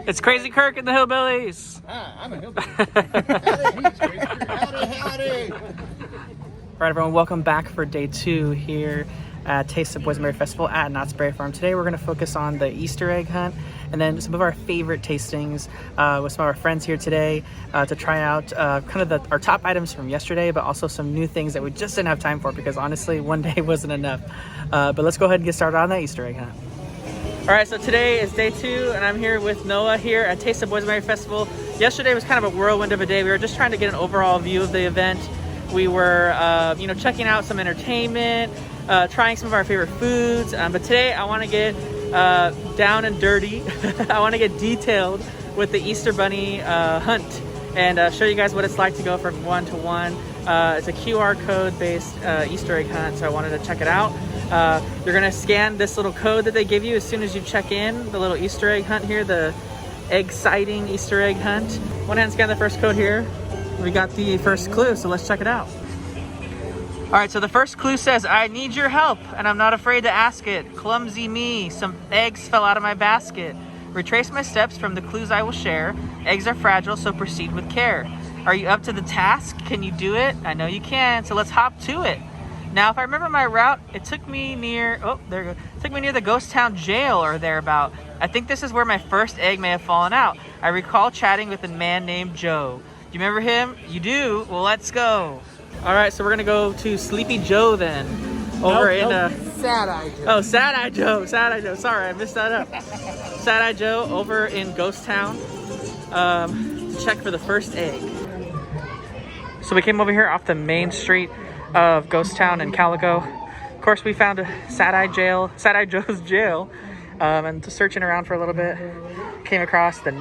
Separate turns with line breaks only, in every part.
It's Crazy Kirk and the Hillbillies.
Ah, I'm a hillbilly. Howdy, he's Crazy Kirk. Howdy.
All right, everyone, welcome back for day 2 here at Taste of Boysenberry Festival at Knott's Berry Farm. Today we're going to focus on the Easter egg hunt and then some of our favorite tastings with some of our friends here today to try out kind of our top items from yesterday, but also some new things that we just didn't have time for because honestly one day wasn't enough. But let's go ahead and get started on that Easter egg hunt. All right, so today is day 2 and I'm here with Noah here at Taste of Boysenberry Festival. Yesterday was kind of a whirlwind of a day. We were just trying to get an overall view of the event. We were, checking out some entertainment, trying some of our favorite foods. But today I want to get down and dirty. I want to get detailed with the Easter Bunny hunt and show you guys what it's like to go from 1 to 1. It's a QR code based Easter egg hunt, so I wanted to check it out. You're gonna scan this little code that they give you as soon as you check in, the little Easter egg hunt here, the egg sighting Easter egg hunt. One hand scan the first code here. We got the first clue, so let's check it out. All right, so the first clue says, I need your help, and I'm not afraid to ask it. Clumsy me, some eggs fell out of my basket. Retrace my steps from the clues I will share. Eggs are fragile, so proceed with care. Are you up to the task? Can you do it? I know you can, so let's hop to it. Now, if I remember my route, it took me near, it took me near the ghost town jail or thereabout. I think this is where my first egg may have fallen out. I recall chatting with a man named Joe. Do you remember him? You do? Well, let's go. All right, so we're gonna go to Sleepy Joe then.
Sad-Eye Joe.
Oh, Sad-Eye Joe, Sad-Eye Joe. Sorry, I messed that up. Sad-Eye Joe over in Ghost Town to check for the first egg. So we came over here off the main street of Ghost Town and Calico. Of course, we found a Sad-Eye Joe's jail, and searching around for a little bit, came across the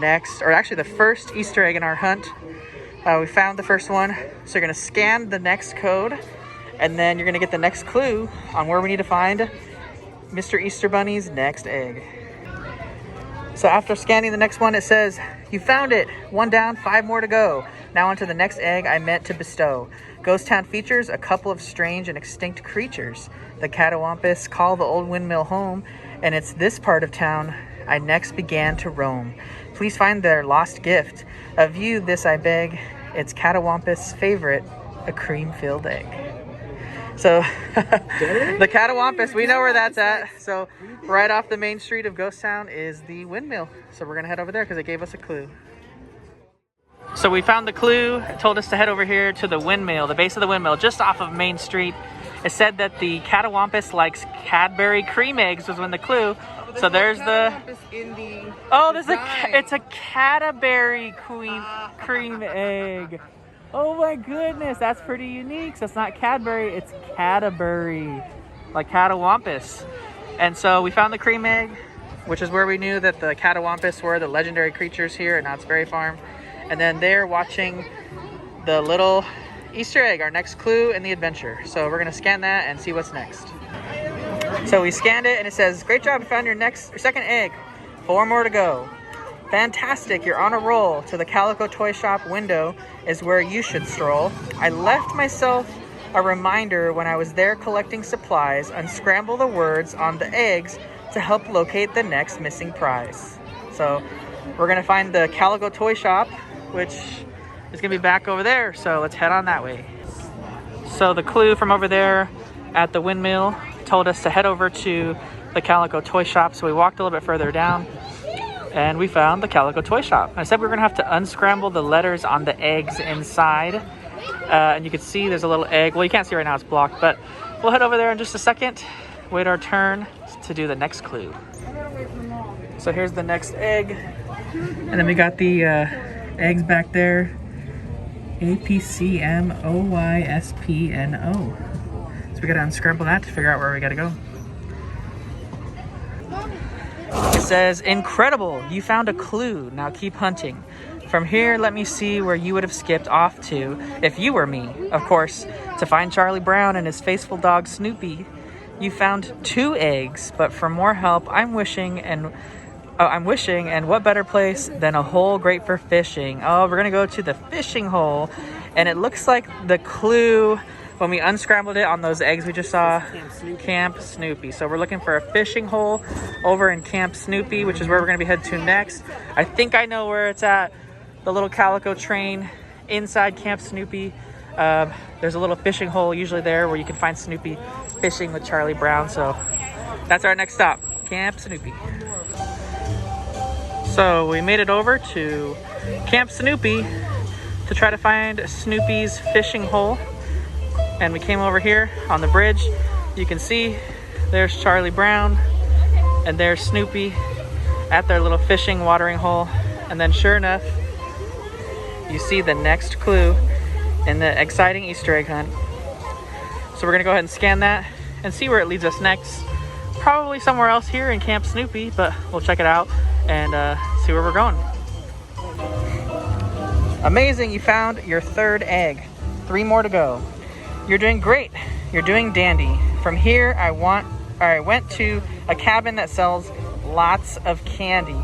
first Easter egg in our hunt. We found the first one, so you're gonna scan the next code, and then you're gonna get the next clue on where we need to find Mr. Easter Bunny's next egg. So after scanning the next one, it says, you found it, 1 down, 5 more to go. Now onto the next egg I meant to bestow. Ghost Town features a couple of strange and extinct creatures. The Catawompus call the old windmill home, and it's this part of town I next began to roam. Please find their lost gift. Of you this I beg, it's Catawompus' favorite, a cream-filled egg. So, the Catawompus, we know where that's at. So, right off the main street of Ghost Town is the windmill. So we're gonna head over there because it gave us a clue. So we found the clue. It told us to head over here to the windmill, the base of the windmill, just off of Main Street. It said that the Catawompus likes Cadbury cream eggs was when the clue. So there's the... it's a Cataberry cream egg. Oh my goodness, that's pretty unique. So it's not Cadbury, it's Cataberry, like Catawompus. And so we found the cream egg, which is where we knew that the Catawompus were the legendary creatures here at Knott's Berry Farm. And then they're watching the little Easter egg, our next clue in the adventure. So we're gonna scan that and see what's next. So we scanned it and it says, great job, you found your second egg. 4 more to go. Fantastic, you're on a roll. To the Calico toy shop window is where you should stroll. I left myself a reminder when I was there collecting supplies. Unscramble the words on the eggs to help locate the next missing prize. So we're gonna find the Calico toy shop, which is gonna be back over there. So let's head on that way. So the clue from over there at the windmill told us to head over to the Calico toy shop. So we walked a little bit further down and we found the Calico toy shop. I said we were gonna have to unscramble the letters on the eggs inside. And you can see there's a little egg. Well, you can't see right now, it's blocked, but we'll head over there in just a second, wait our turn to do the next clue. So here's the next egg. And then we got the eggs back there. APCMOYSPNO. So we gotta unscramble that to figure out where we gotta go. It says, incredible, you found a clue. Now keep hunting. From here, let me see where you would have skipped off to if you were me. Of course, to find Charlie Brown and his faithful dog Snoopy. You found 2 eggs, but for more help, I'm wishing, and what better place than a hole great for fishing. Oh, we're gonna go to the fishing hole, and it looks like the clue when we unscrambled it on those eggs we just saw, Camp Snoopy. So we're looking for a fishing hole over in Camp Snoopy, which is where we're going to be headed to next. I think I know where it's at. The little Calico train inside Camp Snoopy. There's a little fishing hole usually there where you can find Snoopy fishing with Charlie Brown. So that's our next stop, Camp Snoopy. So we made it over to Camp Snoopy to try to find Snoopy's fishing hole. And we came over here on the bridge. You can see there's Charlie Brown and there's Snoopy at their little fishing watering hole. And then sure enough, you see the next clue in the exciting Easter egg hunt. So we're gonna go ahead and scan that and see where it leads us next. Probably somewhere else here in Camp Snoopy, but we'll check it out and see where we're going. Amazing, you found your third egg. 3 more to go. You're doing great. You're doing dandy. From here, I went to a cabin that sells lots of candy.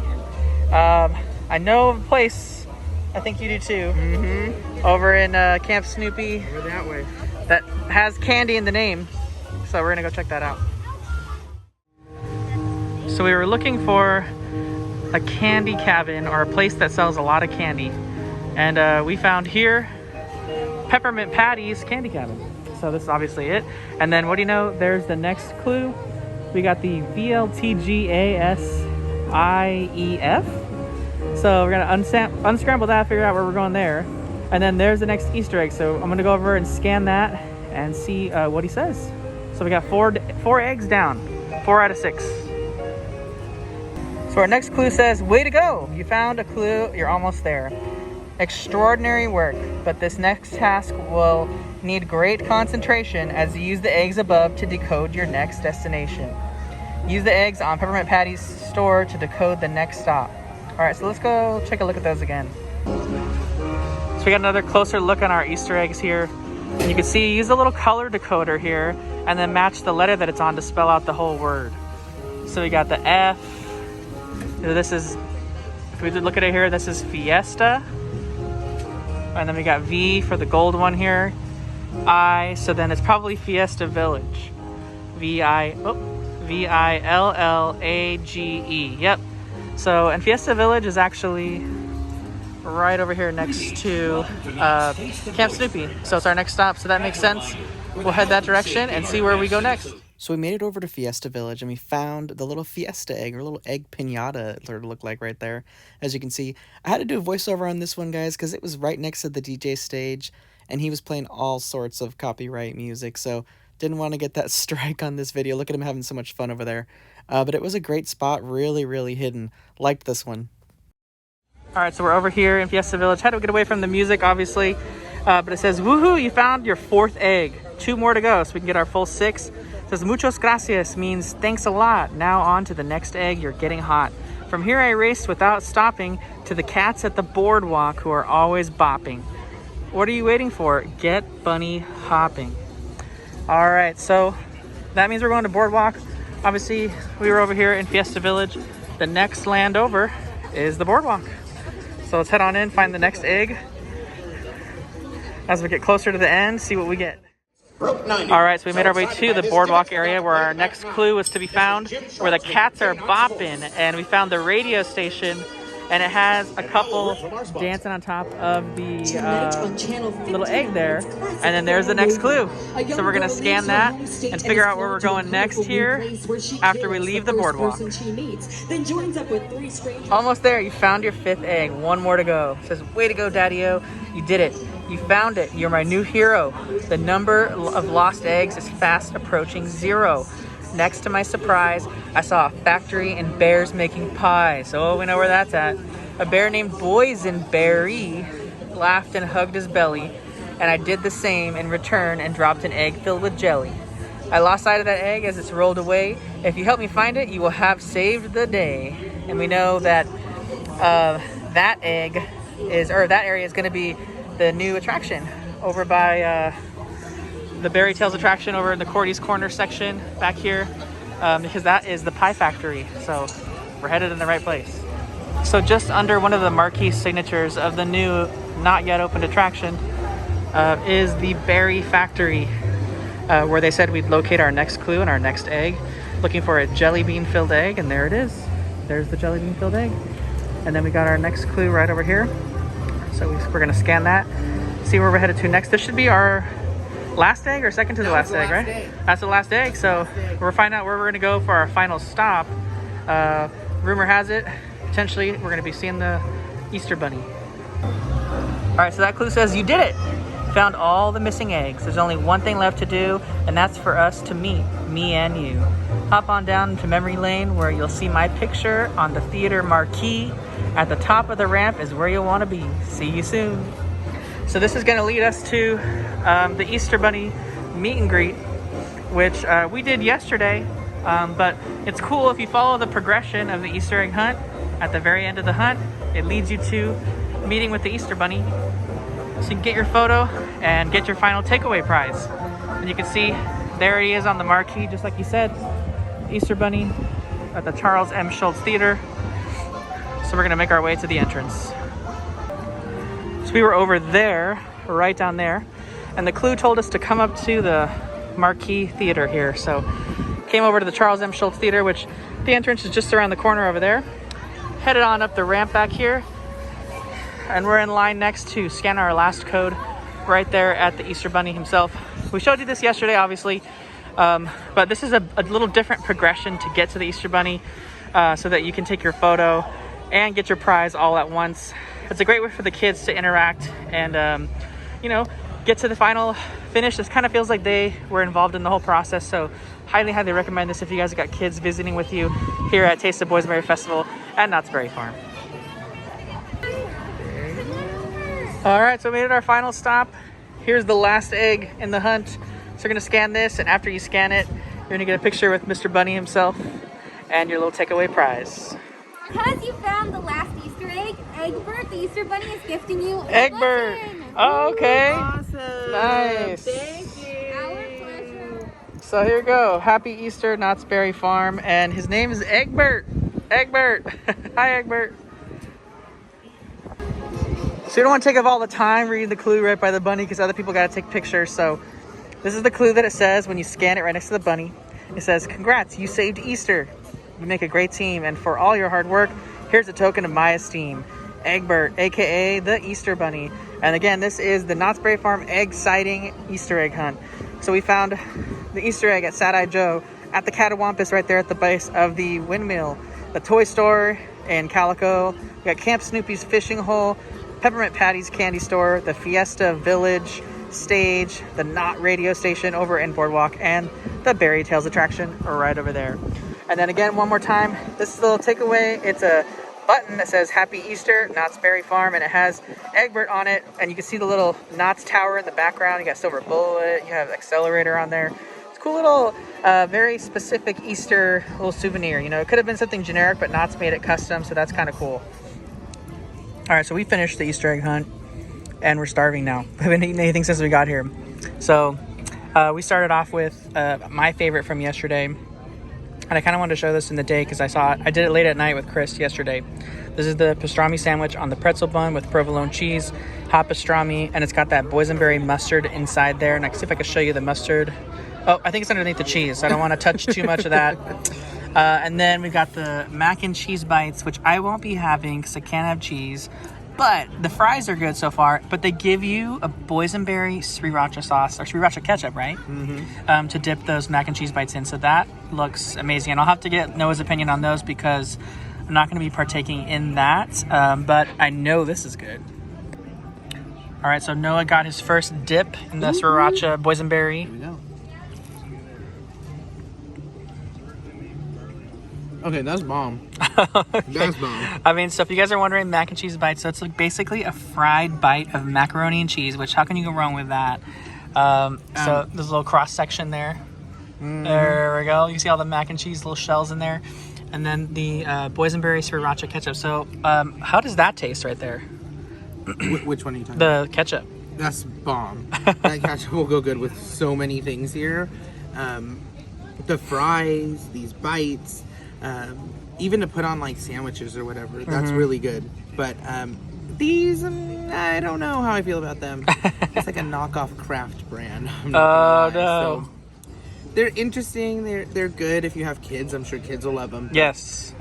I know of a place, I think you do too, over in Camp Snoopy.
Over that way.
That has candy in the name. So we're gonna go check that out. So we were looking for a candy cabin or a place that sells a lot of candy. And we found here Peppermint Patty's Candy Cabin. So this is obviously it. And then what do you know? There's the next clue. We got the VLTGASIEF. So we're gonna unscramble that, figure out where we're going there. And then there's the next Easter egg. So I'm gonna go over and scan that and see what he says. So we got four eggs down, 4 out of 6. So our next clue says, way to go. You found a clue, you're almost there. Extraordinary work, but this next task will need great concentration as you use the eggs above to decode your next destination. Use the eggs on Peppermint Patty's store to decode the next stop. All right, so let's go take a look at those again. So we got another closer look on our Easter eggs here. And you can see, use a little color decoder here and then match the letter that it's on to spell out the whole word. So we got the F. This is, if we look at it here, this is Fiesta. And then we got V for the gold one here. I, so then it's probably Fiesta Village. V-I-L-L-A-G-E. Yep. So, and Fiesta Village is actually right over here next to Camp Snoopy. So it's our next stop, so that makes sense. We'll head that direction and see where we go next.
So we made it over to Fiesta Village and we found the little Fiesta egg, or little egg piñata, it sort of looked like right there. As you can see, I had to do a voiceover on this one, guys, because it was right next to the DJ stage and he was playing all sorts of copyright music, so didn't want to get that strike on this video. Look at him having so much fun over there. But it was a great spot, really, really hidden. Liked this one.
All right, so we're over here in Fiesta Village. Had to get away from the music, obviously. But it says, woohoo, you found your 4th egg. 2 more to go, so we can get our full 6. It says, muchos gracias means thanks a lot. Now on to the next egg, you're getting hot. From here I raced without stopping to the cats at the boardwalk who are always bopping. What are you waiting for? Get bunny hopping. All right, so that means we're going to Boardwalk. Obviously, we were over here in Fiesta Village. The next land over is the Boardwalk. So let's head on in, find the next egg. As we get closer to the end, see what we get. All right, so we made our way to the Boardwalk area where our next clue was to be found, where the cats are bopping, and we found the radio station, and it has a couple dancing on top of the little egg there, and then there's the next clue. So we're gonna scan that and figure out where we're going next here after we leave the Boardwalk. Almost there, you found your 5th egg. 1 more to go. It says, way to go, Daddy-O. You did it. You found it. You're my new hero. The number of lost eggs is fast approaching 0. Next to my surprise, I saw a factory and bears making pies. Oh, we know where that's at. A bear named Boysenberry laughed and hugged his belly, and I did the same in return and dropped an egg filled with jelly. I lost sight of that egg as it's rolled away. If you help me find it, you will have saved the day. And we know that that area is going to be the new attraction over by the Berry Tales attraction over in the Cordy's Corner section back here, because that is the pie factory. So we're headed in the right place. So just under one of the marquee signatures of the new not yet opened attraction is the Berry Factory. where they said we'd locate our next clue and our next egg. Looking for a jelly bean filled egg, and there it is. There's the jelly bean filled egg. And then we got our next clue right over here. So we're gonna scan that, see where we're headed to next. This should be our last egg or second to the last egg, right? That's the last egg. So we're finding out where we're gonna go for our final stop. Rumor has it, potentially we're gonna be seeing the Easter Bunny. All right, so that clue says you did it. Found all the missing eggs. There's only one thing left to do, and that's for us to meet, me and you. Hop on down to memory lane where you'll see my picture on the theater marquee. At the top of the ramp is where you'll want to be. See you soon. So this is going to lead us to the Easter Bunny meet and greet, which we did yesterday. But it's cool if you follow the progression of the Easter egg hunt. At the very end of the hunt, it leads you to meeting with the Easter Bunny. So you can get your photo and get your final takeaway prize. And you can see there he is on the marquee, just like you said, Easter Bunny at the Charles M. Schulz Theater. So we're gonna make our way to the entrance. So we were over there, right down there, and the clue told us to come up to the marquee theater here. So came over to the Charles M. Schulz Theater, which the entrance is just around the corner over there. Headed on up the ramp back here, and we're in line next to scan our last code right there at the Easter Bunny himself. We showed you this yesterday, obviously, but this is a little different progression to get to the Easter Bunny so that you can take your photo and get your prize all at once. It's a great way for the kids to interact and, you know, get to the final finish. This kind of feels like they were involved in the whole process, so highly, highly recommend this if you guys have got kids visiting with you here at Taste of Boysenberry Festival at Knott's Berry Farm. All right, so we made it our final stop. Here's the last egg in the hunt. So we're gonna scan this, and after you scan it, you're gonna get a picture with Mr. Bunny himself and your little takeaway prize.
Because you found the last Easter egg, Egbert, the Easter Bunny, is gifting you a
Egbert!
button.
Oh, okay.
Awesome.
Nice.
Thank you.
Our pleasure.
So here you go. Happy Easter, Knott's Berry Farm, and his name is Egbert. Egbert. Hi, Egbert. So you don't want to take up all the time reading the clue right by the bunny because other people got to take pictures. So this is the clue that it says when you scan it right next to the bunny. It says, "Congrats, you saved Easter. You make a great team, and for all your hard work, here's a token of my esteem. Egbert, aka the Easter Bunny." And again, this is the Knott's Berry Farm egg sighting Easter egg hunt. So we found the Easter egg at Sad-Eye Joe, at the Catawompus right there at the base of the windmill, the toy store in Calico. We got Camp Snoopy's fishing hole, Peppermint Patty's candy store, the Fiesta Village stage, the Knott radio station over in Boardwalk, and the Berry Tales attraction right over there. And then again, one more time, this little takeaway, it's a button that says Happy Easter, Knott's Berry Farm, and it has Egbert on it, and you can see the little Knott's Tower in the background. You got Silver Bullet, you have Accelerator on there. It's a cool little, very specific Easter little souvenir. You know, it could have been something generic, but Knott's made it custom, so that's kind of cool. All right, so we finished the Easter egg hunt, and we're starving now. We haven't eaten anything since we got here. So we started off with my favorite from yesterday, and I kind of wanted to show this in the day because I did it late at night with Chris yesterday. This is the pastrami sandwich on the pretzel bun with provolone cheese, hot pastrami, and it's got that boysenberry mustard inside there. And I can see if I can show you the mustard. Oh, I think it's underneath the cheese, so I don't want to touch too much of that. And then we got the mac and cheese bites, which I won't be having because I can't have cheese. But the fries are good so far. But they give you a boysenberry sriracha sauce, or sriracha ketchup, right? Mm-hmm. To dip those mac and cheese bites in. So that looks amazing. And I'll have to get Noah's opinion on those because I'm not going to be partaking in that. But I know this is good. All right, so Noah got his first dip in the sriracha boysenberry.
Here we go. Okay, that's bomb.
Okay.
That's bomb.
I mean, so if you guys are wondering, mac and cheese bites, so it's like basically a fried bite of macaroni and cheese, which how can you go wrong with that? So there's a little cross section there. There we go. You see all the mac and cheese little shells in there. And then the boysenberry sriracha ketchup. So how does that taste right there?
Which one are you talking
The ketchup.
That's bomb. That ketchup will go good with so many things here. The fries, these bites, even to put on like sandwiches or whatever. That's really good. But these, I don't know how I feel about them. It's like a knockoff Kraft brand. I'm not gonna lie.
No.
They're interesting. They're good if you have kids. I'm sure kids will love them.
Yes.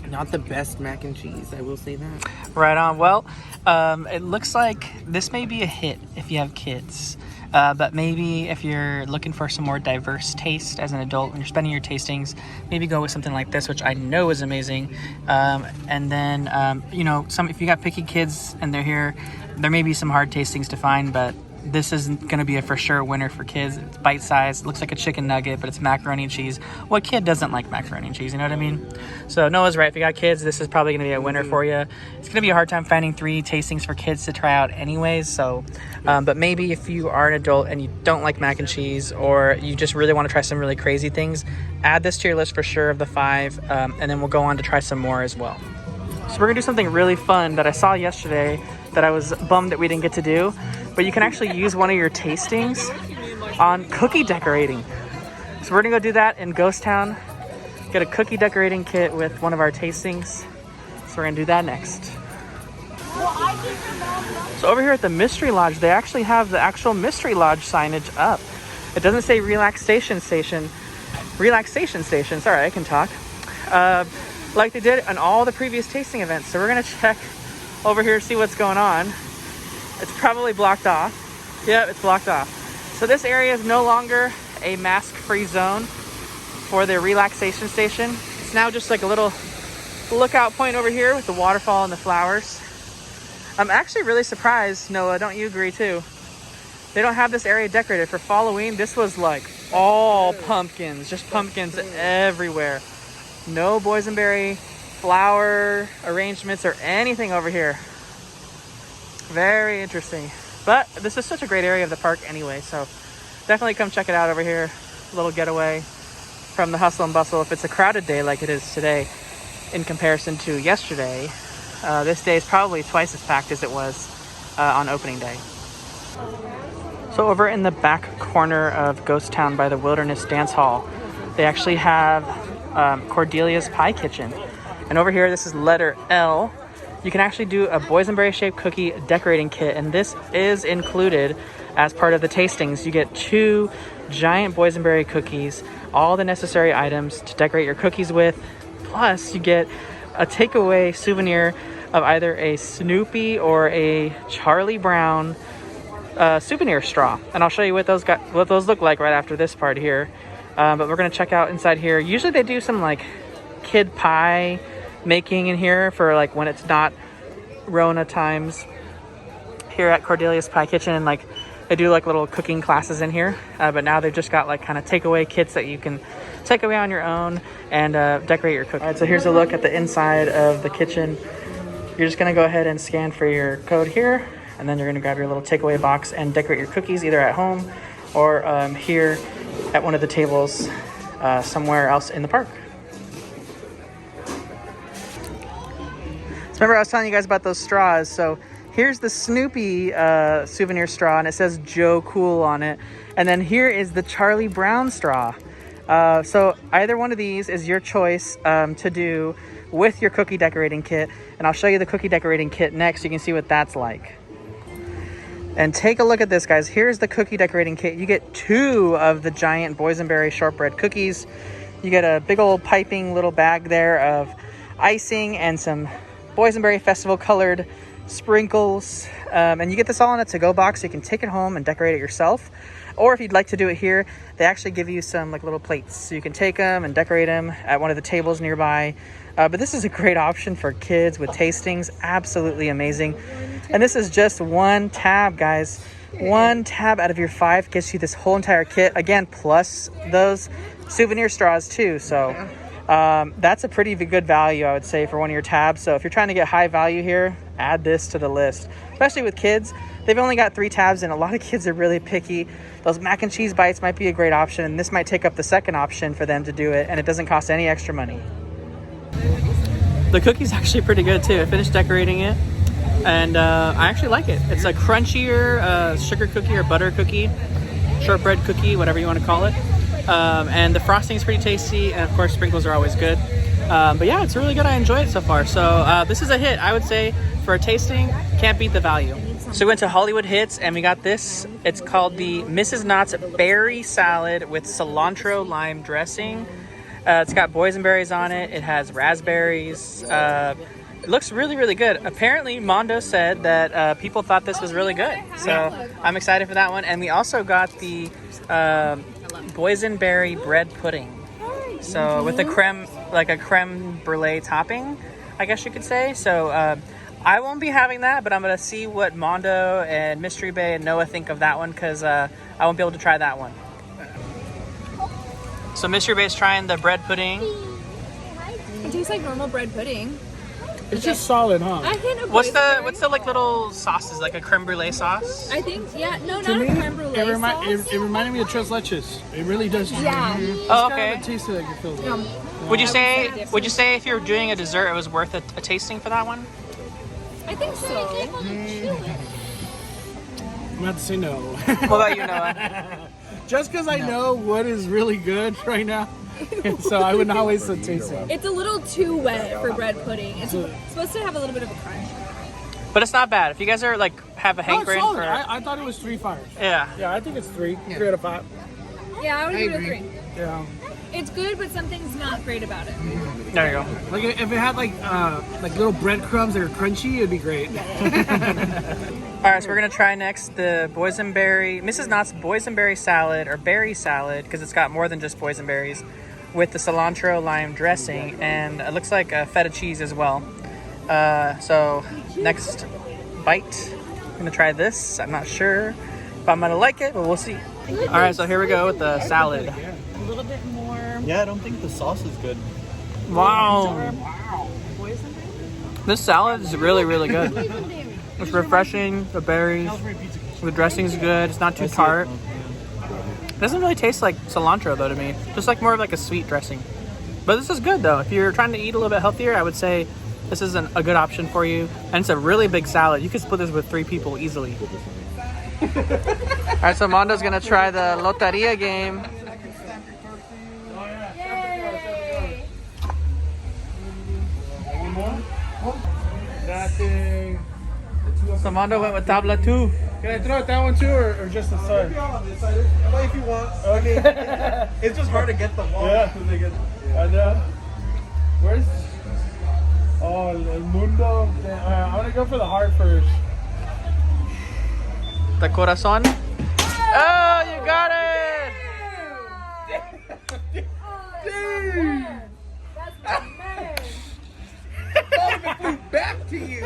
Not the best mac and cheese, I will say that.
Right on. Well, it looks like this may be a hit if you have kids. But maybe if you're looking for some more diverse taste as an adult when you're spending your tastings, maybe go with something like this, which I know is amazing. And then, you know, if you got picky kids and they're here, there may be some hard tastings to find, but this isn't going to be a for sure winner for kids. It's bite-sized. It looks like a chicken nugget, but it's macaroni and cheese. What kid doesn't like macaroni and cheese? You know what I mean? So Noah's right. If you got kids, this is probably going to be a winner for you. It's going to be a hard time finding 3 tastings for kids to try out anyways. So, but maybe if you are an adult and you don't like mac and cheese, or you just really want to try some really crazy things, add this to your list for sure of the 5, and then we'll go on to try some more as well. So we're going to do something really fun that I saw yesterday that I was bummed that we didn't get to do. But you can actually use one of your tastings on cookie decorating. So we're gonna go do that in Ghost Town. Get a cookie decorating kit with one of our tastings. So we're gonna do that next. So over here at the Mystery Lodge, they actually have the actual Mystery Lodge signage up. It doesn't say relaxation station. Sorry, I can talk. Like they did on all the previous tasting events. So we're gonna check over here to see what's going on. It's probably blocked off. Yep, it's blocked off. So this area is no longer a mask-free zone for the relaxation station. It's now just like a little lookout point over here with the waterfall and the flowers. I'm actually really surprised, Noah, don't you agree too? They don't have this area decorated. For Halloween, this was like all pumpkins, just pumpkins everywhere. No boysenberry flower arrangements or anything over here. Very interesting. But this is such a great area of the park anyway, so definitely come check it out over here. A little getaway from the hustle and bustle. If it's a crowded day like it is today in comparison to yesterday, this day is probably twice as packed as it was on opening day. So over in the back corner of Ghost Town by the Wilderness Dance Hall, they actually have Cordelia's Pie Kitchen. And over here, this is letter L. You can actually do a boysenberry shaped cookie decorating kit, and this is included as part of the tastings. You get 2 giant boysenberry cookies, all the necessary items to decorate your cookies with, plus you get a takeaway souvenir of either a Snoopy or a Charlie Brown souvenir straw. And I'll show you what those look like right after this part here. But we're gonna check out inside here. Usually they do some like kid pie making in here for like when it's not Rona times here at Cordelia's Pie Kitchen, and like they do like little cooking classes in here, but now they've just got like kind of takeaway kits that you can take away on your own and decorate your cookie. All right, so here's a look at the inside of the kitchen. You're just gonna go ahead and scan for your code here, and then you're gonna grab your little takeaway box and decorate your cookies either at home or here at one of the tables somewhere else in the park. Remember I was telling you guys about those straws. So here's the Snoopy souvenir straw, and it says Joe Cool on it. And then here is the Charlie Brown straw. So either one of these is your choice to do with your cookie decorating kit. And I'll show you the cookie decorating kit next so you can see what that's like. And take a look at this, guys. Here's the cookie decorating kit. You get 2 of the giant boysenberry shortbread cookies. You get a big old piping little bag there of icing and some Boysenberry Festival colored sprinkles, and you get this all in a to-go box so you can take it home and decorate it yourself. Or if you'd like to do it here, they actually give you some like little plates so you can take them and decorate them at one of the tables nearby. But this is a great option for kids with tastings. Absolutely amazing. And this is just 1 tab, guys. 1 tab out of your 5 gets you this whole entire kit, again, plus those souvenir straws too. So that's a pretty good value, I would say, for one of your tabs. So if you're trying to get high value here, add this to the list. Especially with kids, they've only got 3 tabs, and a lot of kids are really picky. Those mac and cheese bites might be a great option, and this might take up the second option for them to do it, and it doesn't cost any extra money. The cookie's actually pretty good too. I finished decorating it, and I actually like it. It's a crunchier sugar cookie or butter cookie, shortbread cookie, whatever you want to call it. And the frosting is pretty tasty, and of course sprinkles are always good. But yeah, it's really good. I enjoy it so far. So this is a hit, I would say, for a tasting. Can't beat the value. So we went to Hollywood Hits and we got this. It's called the Mrs. Knott's Berry Salad with cilantro lime dressing. It's got boysenberries on it. It has raspberries. It looks really, really good. Apparently, Mondo said that people thought this was really good. So I'm excited for that one. And we also got the boysenberry bread pudding. So with the creme, like a creme brulee topping, I guess you could say. So I won't be having that, but I'm going to see what Mondo and Mystery Bay and Noah think of that one because I won't be able to try that one. So Mystery Bay's trying the bread pudding.
It tastes like normal bread pudding.
It's just solid, huh?
I think
What's the like little sauces, like a creme brulee sauce?
I think, yeah, no,
To
not
me,
a creme brulee sauce.
it reminded me of tres leches. It really does.
Yeah.
Oh,
Kind
okay.
of a taste like it feels like.
Would you say if you were doing a dessert, it was worth a tasting for that one?
I think so.
I'm about to say no.
What about you, Noah?
Just because I know what is really good right now. So I would not waste a tasting.
It's a little too wet for bread pudding. It's supposed to have a little bit of a crunch.
But it's not bad. If you guys are like have a
No, it's
hankering
solid.
for
I thought it was 3 fires.
yeah.
Yeah, I think it's 3. 3 out of 5.
Yeah, I would give it a 3.
Yeah.
It's good, but something's not great about it.
There you go.
Like if it had like little breadcrumbs that are crunchy, it'd be great.
All right, so we're gonna try next the boysenberry, Mrs. Knott's boysenberry salad or berry salad because it's got more than just boysenberries, with the cilantro lime dressing and it looks like a feta cheese as well. So next bite, I'm gonna try this. I'm not sure if I'm gonna like it, but we'll see. All right, so here we go with the salad.
A little bit more.
Yeah, I don't think the sauce is good.
Wow. This salad is really, really good. It's refreshing, the berries, the dressing's good, it's not too tart. It doesn't really taste like cilantro though to me, just like more of like a sweet dressing. But this is good though. If you're trying to eat a little bit healthier, I would say this is a good option for you. And it's a really big salad. You could split this with 3 people easily. All right, so Mondo's gonna try the Loteria game.
That thing.
So Mondo went with tabla 2.
Can I throw it that one too, or just the side?
If you want. I mean, it's just hard to get them all.
Yeah. I know. Where's? Oh, El Mundo. I'm gonna go for the heart first.
The corazon. Oh, you got it!
Back to you.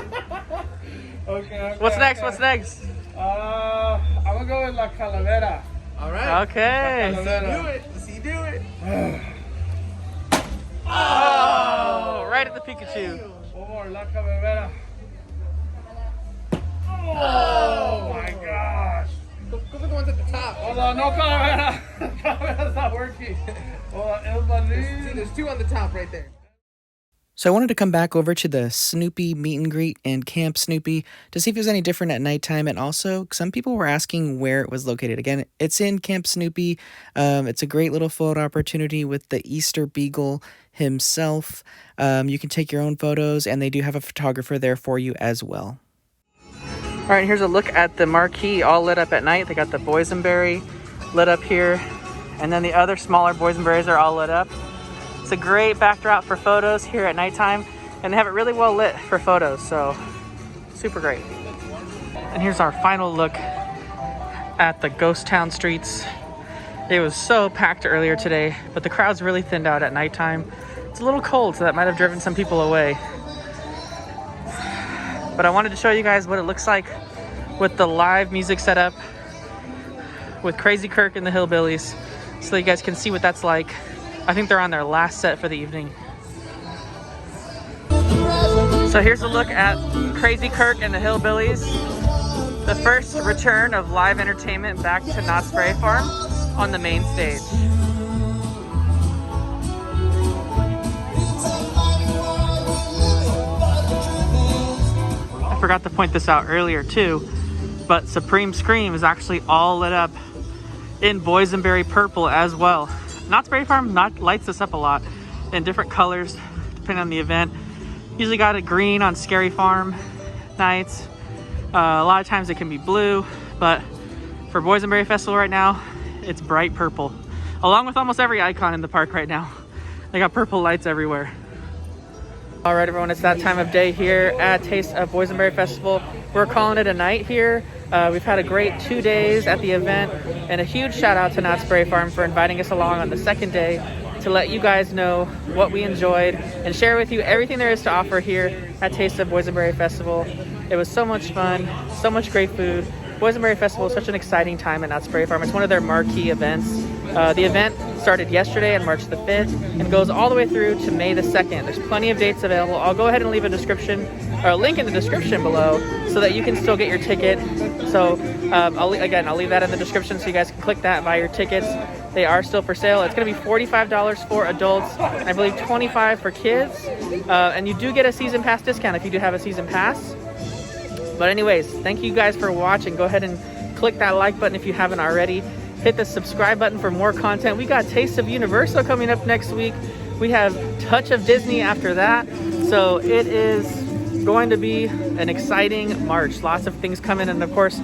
Okay.
What's next? What's next?
I'm gonna go with La Calavera.
All right.
Okay.
Do it. Let's see you do it.
Oh, right at the Pikachu.
One more, La Calavera. Oh my gosh.
Go for the ones at the top.
Hold on, no Calavera. Calavera's not working. Hold on, El
See,
Balín.
there's 2 on the top right there.
So I wanted to come back over to the Snoopy meet and greet and Camp Snoopy to see if it was any different at nighttime. And also, some people were asking where it was located. Again, it's in Camp Snoopy. It's a great little photo opportunity with the Easter Beagle himself. You can take your own photos, and they do have a photographer there for you as well.
All right, here's a look at the marquee all lit up at night. They got the boysenberry lit up here, and then the other smaller boysenberries are all lit up. It's a great backdrop for photos here at nighttime, and they have it really well lit for photos, so super great. And here's our final look at the ghost town streets. It was so packed earlier today, but the crowd's really thinned out at nighttime. It's a little cold, so that might have driven some people away. But I wanted to show you guys what it looks like with the live music setup with Crazy Kirk and the Hillbillies, so you guys can see what that's like. I think they're on their last set for the evening. So here's a look at Crazy Kirk and the Hillbillies. The first return of live entertainment back to Knott's Berry Farm on the main stage. I forgot to point this out earlier too, but Supreme Scream is actually all lit up in boysenberry purple as well. Knott's Berry Farm lights this up a lot in different colors depending on the event. Usually got it green on Scary Farm nights, A lot of times it can be blue, but for Boysenberry Festival right now, it's bright purple, along with almost every icon in the park right now. They got purple lights everywhere. All right, everyone, it's that time of day here at Taste of Boysenberry Festival. We're calling it a night here. We've had a great 2 days at the event, and a huge shout out to Knott's Berry Farm for inviting us along on the second day to let you guys know what we enjoyed and share with you everything there is to offer here at Taste of Boysenberry Festival. It was so much fun, so much great food. Boysenberry Festival is such an exciting time at Knott's Berry Farm. It's one of their marquee events. The event started yesterday on March the 5th and goes all the way through to May the 2nd. There's plenty of dates available. I'll go ahead and leave a description or a link in the description below so that you can still get your ticket. So I'll leave that in the description so you guys can click that and buy your tickets. They are still for sale. It's going to be $45 for adults, and I believe $25 for kids. And you do get a season pass discount if you do have a season pass. But anyways, thank you guys for watching. Go ahead and click that like button if you haven't already. Hit the subscribe button for more content. We got Taste of Universal coming up next week. We have Touch of Disney after that. So it is going to be an exciting March. Lots of things coming, and of course,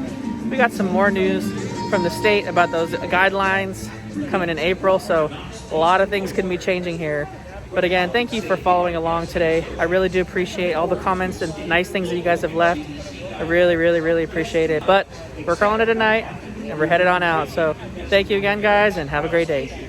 we got some more news from the state about those guidelines coming in April. So a lot of things can be changing here. But again, thank you for following along today. I really do appreciate all the comments and nice things that you guys have left. I really, really, really appreciate it. But we're calling it a night and we're headed on out. So thank you again, guys, and have a great day.